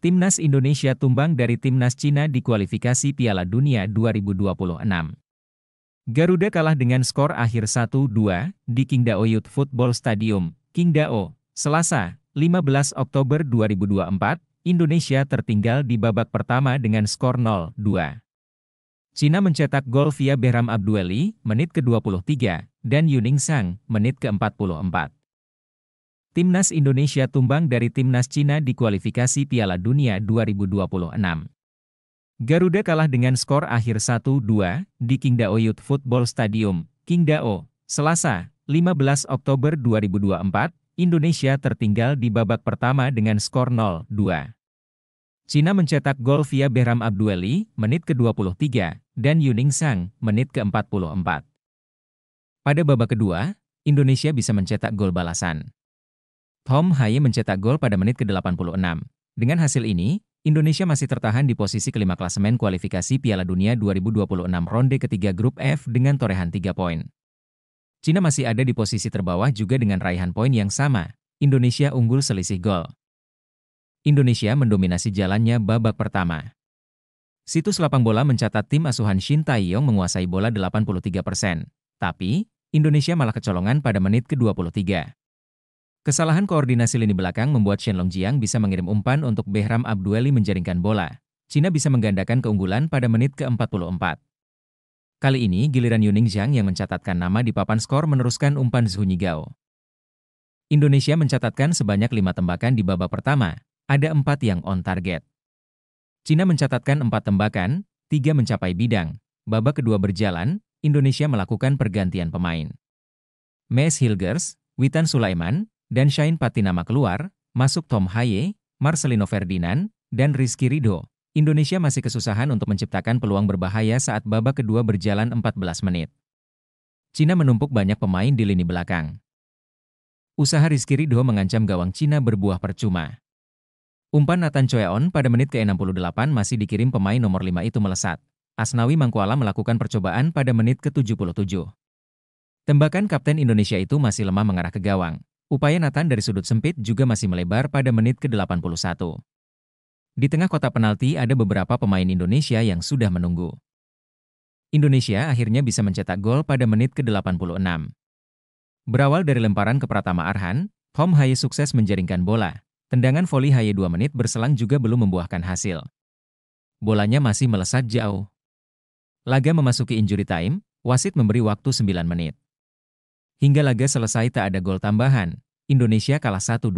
Timnas Indonesia tumbang dari Timnas Cina di kualifikasi Piala Dunia 2026. Garuda kalah dengan skor akhir 1-2 di Qingdao Youth Football Stadium, Qingdao, Selasa, 15 Oktober 2024. Indonesia tertinggal di babak pertama dengan skor 0-2. Cina mencetak gol via Behram Abdueli, menit ke-23, dan Yuning Sang, menit ke-44. Timnas Indonesia tumbang dari Timnas Cina di kualifikasi Piala Dunia 2026. Garuda kalah dengan skor akhir 1-2 di Qingdao Youth Football Stadium, Qingdao, Selasa, 15 Oktober 2024. Indonesia tertinggal di babak pertama dengan skor 0-2. Cina mencetak gol via Behram Abdueli, menit ke-23, dan Yuning Sang, menit ke-44. Pada babak kedua, Indonesia bisa mencetak gol balasan. Tom Haye mencetak gol pada menit ke-86. Dengan hasil ini, Indonesia masih tertahan di posisi kelima klasemen kualifikasi Piala Dunia 2026 ronde ketiga grup F dengan torehan 3 poin. Cina masih ada di posisi terbawah juga dengan raihan poin yang sama. Indonesia unggul selisih gol. Indonesia mendominasi jalannya babak pertama. Situs Lapang Bola mencatat tim asuhan Shin Tae-yong menguasai bola 83%. Tapi, Indonesia malah kecolongan pada menit ke-23. Kesalahan koordinasi lini belakang membuat Shen Longjiang bisa mengirim umpan untuk Behram Abdueli menjaringkan bola. Cina bisa menggandakan keunggulan pada menit ke-44. Kali ini giliran Yuning Zhang yang mencatatkan nama di papan skor meneruskan umpan Zhu Nyigao. Indonesia mencatatkan sebanyak 5 tembakan di babak pertama, ada 4 yang on target. Cina mencatatkan 4 tembakan, 3 mencapai bidang. Babak kedua berjalan, Indonesia melakukan pergantian pemain. Mes Hilgers, Witan Sulaiman, dan Shain Patinama keluar, masuk Tom Haye, Marcelino Ferdinand, dan Rizky Ridho. Indonesia masih kesusahan untuk menciptakan peluang berbahaya saat babak kedua berjalan 14 menit. Cina menumpuk banyak pemain di lini belakang. Usaha Rizky Ridho mengancam gawang Cina berbuah percuma. Umpan Nathan Choeon pada menit ke-68 masih dikirim pemain nomor 5 itu melesat. Asnawi Mangkuala melakukan percobaan pada menit ke-77. Tembakan kapten Indonesia itu masih lemah mengarah ke gawang. Upaya Nathan dari sudut sempit juga masih melebar pada menit ke-81. Di tengah kotak penalti ada beberapa pemain Indonesia yang sudah menunggu. Indonesia akhirnya bisa mencetak gol pada menit ke-86. Berawal dari lemparan ke Pratama Arhan, Tom Haye sukses menjaringkan bola. Tendangan voli Haye 2 menit berselang juga belum membuahkan hasil. Bolanya masih melesat jauh. Laga memasuki injury time, wasit memberi waktu 9 menit. Hingga laga selesai tak ada gol tambahan, Indonesia kalah 1-2.